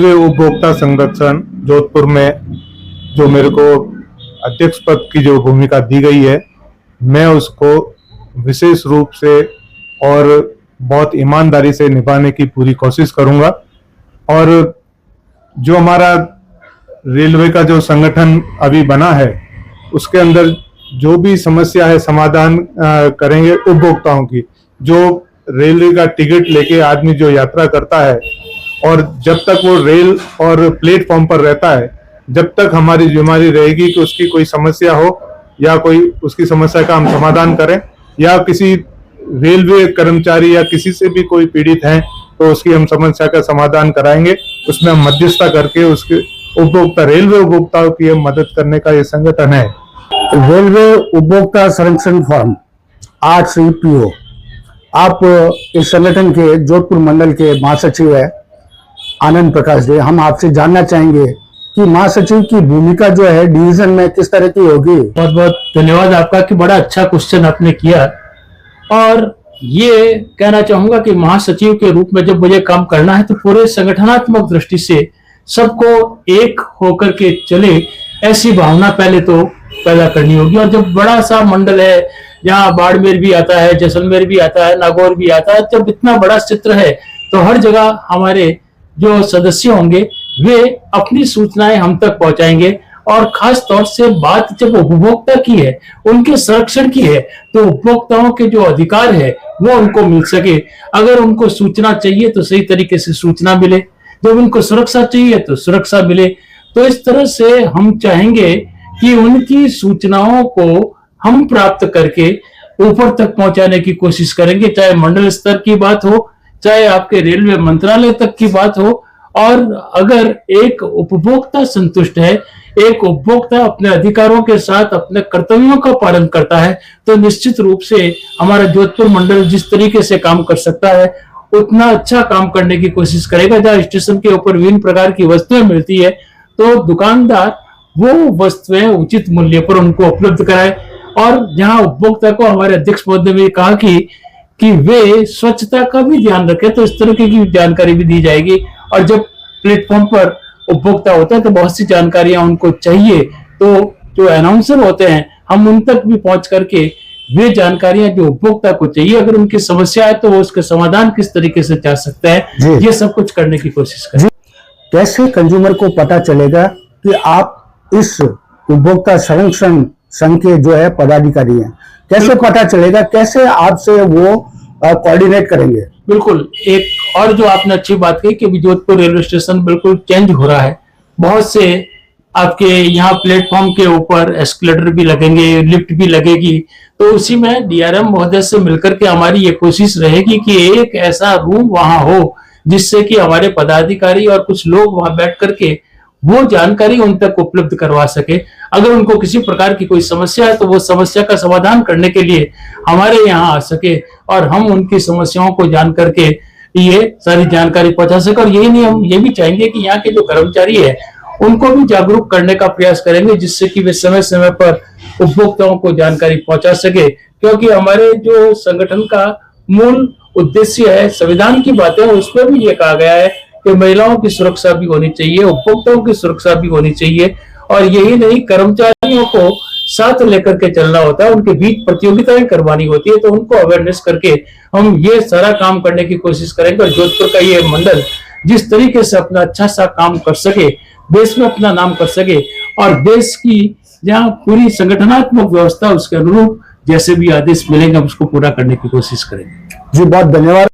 Railway उपभोक्ता संरक्षण जोधपुर में जो मेरे को अध्यक्ष पद की जो भूमिका दी गई है, मैं उसको विशेष रूप से और बहुत ईमानदारी से निभाने की पूरी कोशिश करूंगा। और जो हमारा रेलवे का जो संगठन अभी बना है, उसके अंदर जो भी समस्या है समाधान करेंगे उपभोक्ताओं की। जो रेलवे का टिकट लेके आदमी जो यात्रा करता है और जब तक वो रेल और प्लेटफॉर्म पर रहता है, जब तक हमारी जिम्मेदारी रहेगी कि उसकी कोई समस्या हो या कोई उसकी समस्या का हम समाधान करें, या किसी रेलवे कर्मचारी या किसी से भी कोई पीड़ित है तो उसकी हम समस्या का समाधान कराएंगे। उसमें हम मध्यस्थता करके उसके उपभोक्ता रेलवे उपभोक्ताओं की हम मदद करने का ये संगठन है। रेलवे उपभोक्ता संरक्षण फोरम RCPO, आप इस संगठन के जोधपुर मंडल के महासचिव है आनंद प्रकाश जी। हम आपसे जानना चाहेंगे कि महासचिव की भूमिका जो है डिवीजन में किस तरह की होगी। बहुत बहुत धन्यवाद आपका कि बड़ा अच्छा क्वेश्चन आपने किया। और ये कहना चाहूंगा कि महासचिव के रूप में जब मुझे काम करना है तो पूरे संगठनात्मक दृष्टि से सबको एक होकर के चले, ऐसी भावना पहले तो पैदा करनी होगी। और जब बड़ा सा मंडल है, जहाँ बाड़मेर भी आता है, जैसलमेर भी आता है, नागौर भी आता है, जब इतना बड़ा क्षेत्र है तो हर जगह हमारे जो सदस्य होंगे वे अपनी सूचनाएं हम तक पहुंचाएंगे। और खास तौर से बात जब उपभोक्ता की है, उनके संरक्षण की है, तो उपभोक्ताओं के जो अधिकार है वो उनको मिल सके। अगर उनको सूचना चाहिए तो सही तरीके से सूचना मिले, जब उनको सुरक्षा चाहिए तो सुरक्षा मिले। तो इस तरह से हम चाहेंगे कि उनकी सूचनाओं को हम प्राप्त करके ऊपर तक पहुंचाने की कोशिश करेंगे, चाहे मंडल स्तर की बात हो, चाहे आपके रेलवे मंत्रालय तक की बात हो। और अगर एक उपभोक्ता संतुष्ट है, एक उपभोक्ता अपने अधिकारों के साथ अपने कर्तव्यों का पालन करता है, तो निश्चित रूप से हमारा जोधपुर मंडल जिस तरीके से काम कर सकता है उतना अच्छा काम करने की कोशिश करेगा। जहाँ स्टेशन के ऊपर विभिन्न प्रकार की वस्तुएं मिलती है तो दुकानदार वो वस्तुएं उचित मूल्य पर उनको उपलब्ध कराए। और जहाँ उपभोक्ता को हमारे अध्यक्ष महोदय ने कहा कि वे स्वच्छता का भी ध्यान रखें, तो इस तरह की जानकारी भी दी जाएगी। और जब प्लेटफॉर्म पर उपभोक्ता होता है तो बहुत सी जानकारियां उनको चाहिए, तो जो अनाउंसर होते हैं हम उन तक भी पहुंच करके वे जानकारियां जो उपभोक्ता को चाहिए, अगर उनकी समस्या है तो वो उसका समाधान किस तरीके से चाह सकते हैं, ये सब कुछ करने की कोशिश करें। कैसे कंज्यूमर को पता चलेगा कि आप इस उपभोक्ता संरक्षण संघ के जो है पदाधिकारी हैं? कैसे पता चलेगा, कैसे आपसे वो कोऑर्डिनेट करेंगे? बिल्कुल, एक और जो आपने अच्छी बात कही कि जोधपुर रेलवे स्टेशन बिल्कुल चेंज हो रहा है। बहुत से आपके यहाँ प्लेटफॉर्म के ऊपर एस्केलेटर भी लगेंगे, लिफ्ट भी लगेगी, तो उसी में DRM महोदय से मिलकर के हमारी ये कोशिश रहेगी कि एक ऐसा रूम वहां हो जिससे कि हमारे पदाधिकारी और कुछ लोग वहां बैठ करके वो जानकारी उन तक उपलब्ध करवा सके। अगर उनको किसी प्रकार की कोई समस्या है तो वो समस्या का समाधान करने के लिए हमारे यहाँ आ सके और हम उनकी समस्याओं को जान करके ये सारी जानकारी पहुंचा सके। और यही नहीं, हम ये भी चाहेंगे कि यहाँ के जो कर्मचारी है उनको भी जागरूक करने का प्रयास करेंगे, जिससे कि वे समय समय पर उपभोक्ताओं को जानकारी पहुंचा सके। क्योंकि हमारे जो संगठन का मूल उद्देश्य है, संविधान की बातें उसमें भी ये कहा गया है कि महिलाओं की सुरक्षा भी होनी चाहिए, उपभोक्ताओं की सुरक्षा भी होनी चाहिए। और यही नहीं, कर्मचारियों को साथ लेकर के चलना होता है, उनके बीच प्रतियोगिताएं करवानी होती है, तो उनको अवेयरनेस करके हम ये सारा काम करने की कोशिश करेंगे। और जोधपुर का ये मंडल जिस तरीके से अपना अच्छा सा काम कर सके, देश में अपना नाम कर सके, और देश की जहाँ पूरी संगठनात्मक व्यवस्था उसके अनुरूप जैसे भी आदेश मिलेंगे हम उसको पूरा करने की कोशिश करेंगे। जी बहुत धन्यवाद।